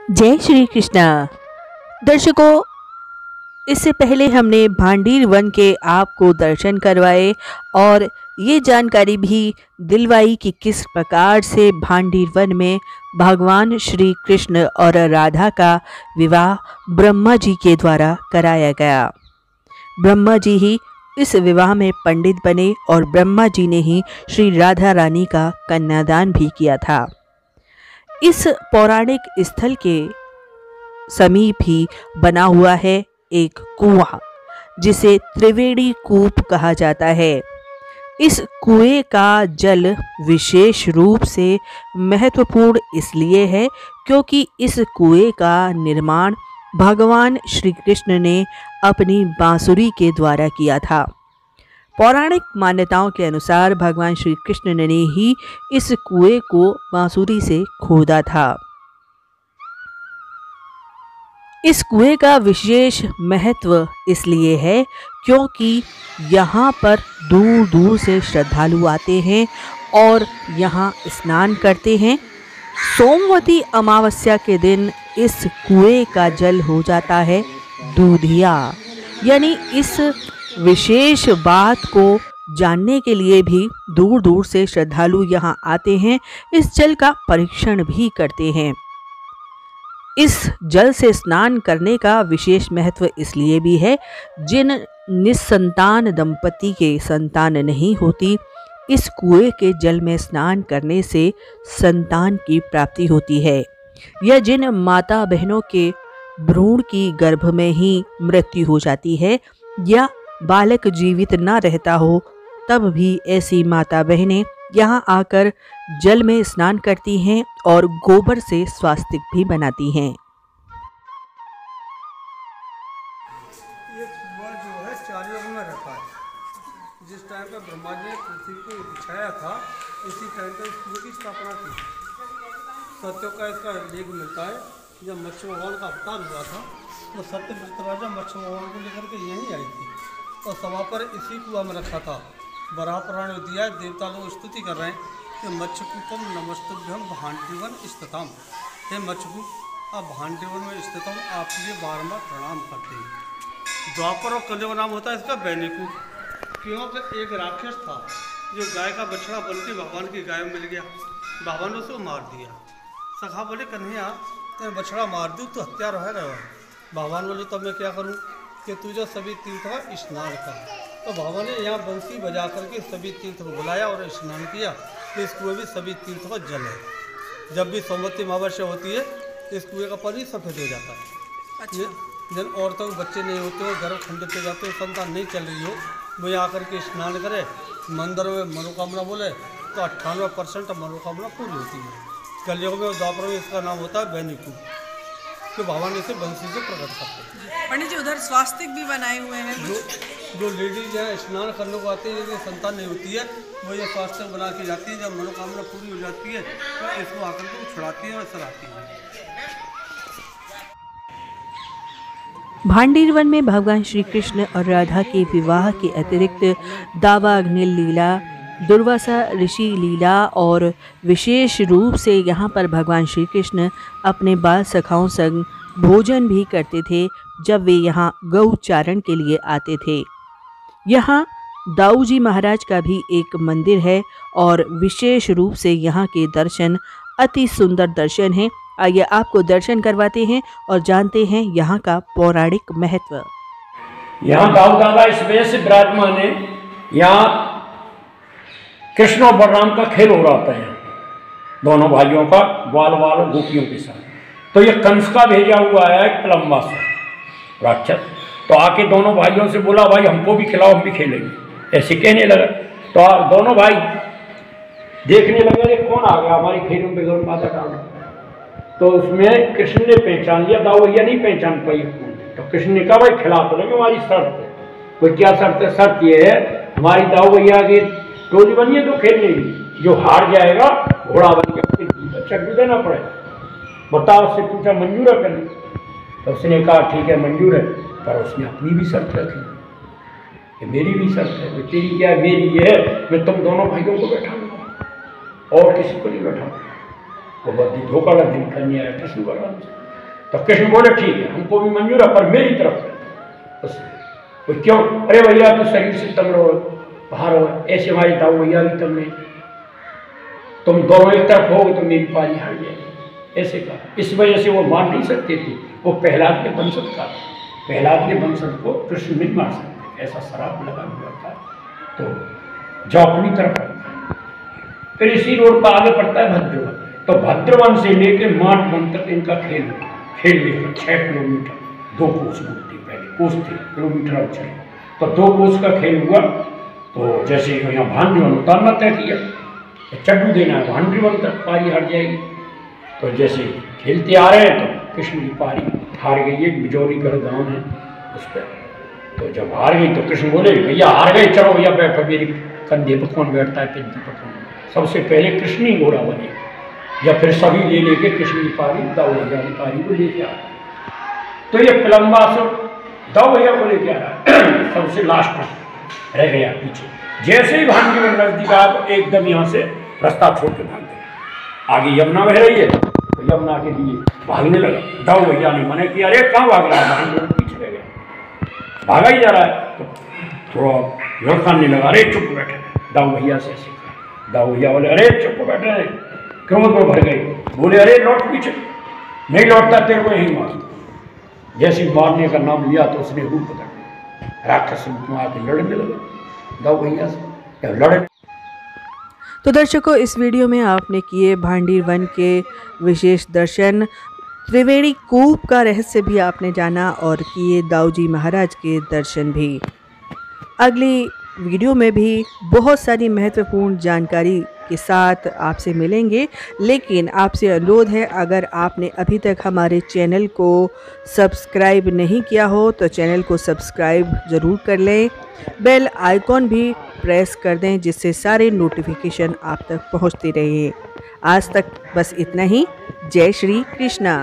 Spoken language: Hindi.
जय श्री कृष्णा। दर्शकों, इससे पहले हमने भांडीर वन के आपको दर्शन करवाए और ये जानकारी भी दिलवाई कि किस प्रकार से भांडीर वन में भगवान श्री कृष्ण और राधा का विवाह ब्रह्मा जी के द्वारा कराया गया। ब्रह्मा जी ही इस विवाह में पंडित बने और ब्रह्मा जी ने ही श्री राधा रानी का कन्यादान भी किया था। इस पौराणिक स्थल के समीप ही बना हुआ है एक कुआं, जिसे त्रिवेणी कूप कहा जाता है। इस कुएं का जल विशेष रूप से महत्वपूर्ण इसलिए है क्योंकि इस कुएं का निर्माण भगवान श्री कृष्ण ने अपनी बांसुरी के द्वारा किया था। पौराणिक मान्यताओं के अनुसार भगवान श्री कृष्ण ने ही इस कुएं को बांसुरी से खोदा था। इस कुएं का विशेष महत्व इसलिए है क्योंकि यहाँ पर दूर दूर से श्रद्धालु आते हैं और यहाँ स्नान करते हैं। सोमवती अमावस्या के दिन इस कुएं का जल हो जाता है दूधिया। यानी इस विशेष बात को जानने के लिए भी दूर दूर से श्रद्धालु यहाँ आते हैं, इस जल का परीक्षण भी करते हैं। इस जल से स्नान करने का विशेष महत्व इसलिए भी है, जिन निस्संतान दंपति के संतान नहीं होती, इस कुएं के जल में स्नान करने से संतान की प्राप्ति होती है। या जिन माता बहनों के भ्रूण की गर्भ में ही मृत्यु हो जाती है या बालक जीवित न रहता हो, तब भी ऐसी माता बहनें यहाँ आकर जल में स्नान करती हैं और गोबर से स्वास्तिक भी बनाती हैं। ये कुआं जो है 4 युग में रखा है। जिस टाइम पे ब्रह्मा जी ने पृथ्वी को बिछाया था, इसी टाइम पे इस कुएं की स्थापना की। सत्यों का इसका लेख मिलता है। जब मत्स्य भगवान का अवतार हुआ था तो सत्यव्रत राजा मत्स्य भगवान को लेकर के यहीं आई थी और सभा पर इसी कुआं में रखा था। बराह पुराण में दिया, देवता लोग स्तुति कर रहे हैं कि मत्स्यकूपम नमस्तुभ्यम भांडीवन स्थितम। हे मत्स्यकूप, आप भांडीवन में स्थित हम आपके लिए बारंबार प्रणाम करते हैं। द्वापर और कलयुग नाम होता है इसका बैनिकूप, क्योंकि एक राक्षस था जो गाय का बछड़ा बन के भगवान की गाय में मिल गया। भगवान ने उसको मार दिया। सखा बोले, कन्हैया तेरे बछड़ा मार दूँ तो हत्या रह रहा है। भगवान बोले, तब मैं क्या करूँ कि तुझे सभी तीर्थ का स्नान कर। तो भगवान ने यहाँ बंसी बजा करके सभी तीर्थ को बुलाया और स्नान किया। तो इस कुएं में सभी तीर्थ का जल है। जब भी सोमवती अमावस्या होती है इस कुएं का पानी सफ़ेद हो जाता है। अच्छा। जिन औरतों के बच्चे नहीं होते हो, गर्भ खंडित हो जाते हो, संतान नहीं चल रही हो, वो यहाँ आकर के स्नान करे, मंदिर में मनोकामना बोले तो 98% मनोकामना पूरी होती है। कलयुग में और द्वापर में इसका नाम होता है बैनिकूप, तो भगवान इसे बंसी से प्रकट करते हैं। पंडित जी, उधर स्वास्तिक भी बनाए हुए हैं। जो लेडीज हैं स्नान करने को आती है, जिनकी संतान नहीं होती है, वो ये स्वास्तिक बना के जाती है। जब मनोकामना पूरी हो जाती है तो इसको आकर के छुड़ाती है और सराती है। भांडीर वन में भगवान श्री कृष्ण और राधा के विवाह के अतिरिक्त दावाग्नि लीला, दुर्वासा ऋषि लीला और विशेष रूप से यहाँ पर भगवान श्री कृष्ण अपने बाल सखाओं संग भोजन भी करते थे जब वे यहाँ गौचारण के लिए आते थे। यहाँ दाऊ जी महाराज का भी एक मंदिर है और विशेष रूप से यहाँ के दर्शन अति सुंदर दर्शन हैं। आइए आपको दर्शन करवाते हैं और जानते हैं यहाँ का पौराणिक महत्व। यहाँ दाऊ दादा इस वजह से विराजमान है, यहाँ कृष्ण और बलराम का खेल हो रहा था, यहाँ दोनों भाइयों का ग्वाल वाल गोपियों के साथ। तो ये कंस का भेजा हुआ है कलम्बा से राक्षस, तो आके दोनों भाइयों से बोला, भाई हमको भी खिलाओ, हम भी खेलेंगे। ऐसे कहने लगा तो दोनों भाई देखने लगे ये कौन आ गया हमारी खेलों पे गौर माता का। तो उसमें कृष्ण ने पहचान लिया, दाऊ भैया नहीं पहचान पाई। तो कृष्ण ने कहा, भाई खिला तो लगे, हमारी शर्त है। कोई क्या शर्त है? शर्त ये है हमारी दाऊ भैया की टोली बनिए तो खेलने की, जो हार जाएगा घोड़ा बन के चक्कर देना पड़ेगा। बताओ, उससे पूछा मंजूर है करने? तो उसने कहा ठीक है मंजूर है, पर उसने अपनी भी शर्त रखी कि मेरी भी शर्त है। तेरी क्या है? मेरी ये है, मैं तुम दोनों भाइयों को बैठाऊंगा और किसी को नहीं बैठाऊंगा। वो बदी धोखा का दिन करने आया कृष्ण भगवान से। तो कृष्ण बोले ठीक है, हमको भी मंजूर है, पर मेरी तरफ से। क्यों? अरे भैया तो शरीर से तंग रहो, बाहर हो, ऐसे हमारे दाऊ भैया भी तंग नहीं, तुम दोनों एक तरफ हो तो मेरी पारी हार जाएगी, ऐसे कहा। इस वजह से वो मार नहीं सकते थे, वो प्रहलाद के वंशज का, प्रहलाद के वंशज को कृष्ण नहीं मार सकते, ऐसा शराब लगा हुआ था। तो जो अपनी तरफ रखता है। फिर इसी रोड पर आगे पड़ता है भद्रवन। तो भद्रवन से लेकर माटवन तक इनका खेल लेकर 6 किलोमीटर, 2 कोस बोलते, पहले कोस थे, किलोमीटर अब चले, तो 2 कोस का खेल हुआ। तो जैसे यहाँ भांडवन उतारना तय किया, चड्डू देना है, भांडवन तक पारी हार जाएगी। तो जैसे खेलते आ रहे हैं तो कृष्ण की पारी हार गई, एक बिजौरीगढ़ गाँव है उस पर। तो जब हार गई तो कृष्ण बोले भैया हार गए, चलो भैया बैठो, मेरी कंधे पर कौन बैठता है, पिंडी पर कौन। सबसे पहले कृष्ण ही घोड़ा बने, या फिर सभी ले लेके कृष्ण की पारी दाऊ भैया की पारी को लेके आ रहा। तो ये पिलम्बा सब दाऊ भैया को लेके आ रहा है, सबसे लास्ट में रह गया पीछे। जैसे ही भांडवन नजदीक आया तो एकदम यहाँ से रास्ता छोड़ के भाग गया। आगे यमुना बह रही है, तो यमुना के लिए भागने लगा। दाऊ भैया ने मना किया, अरे कहाँ भाग रहा है, भांडवन पीछे रह गया, भागा ही जा रहा है। तो थोड़ा लड़खाने लगा, अरे चुप बैठे। दाऊ भैया से ऐसे, दाऊ भैया बोले अरे चुप बैठे रहे, क्यों को भर गए। बोले अरे लौट पीछे, नहीं लौटता तेरे को यहीं मार। जैसे मारने का नाम लिया तो उसने रूप बदल लिया, राक्षस रूप में आके लड़ने लगा दाऊ भैया से, लड़े। तो दर्शकों, इस वीडियो में आपने किए भांडीर वन के विशेष दर्शन, त्रिवेणी कूप का रहस्य भी आपने जाना और किए दाऊजी महाराज के दर्शन भी। अगली वीडियो में भी बहुत सारी महत्वपूर्ण जानकारी के साथ आपसे मिलेंगे, लेकिन आपसे अनुरोध है, अगर आपने अभी तक हमारे चैनल को सब्सक्राइब नहीं किया हो तो चैनल को सब्सक्राइब ज़रूर कर लें, बेल आइकॉन भी प्रेस कर दें, जिससे सारे नोटिफिकेशन आप तक पहुंचते रहे। आज तक बस इतना ही। जय श्री कृष्णा।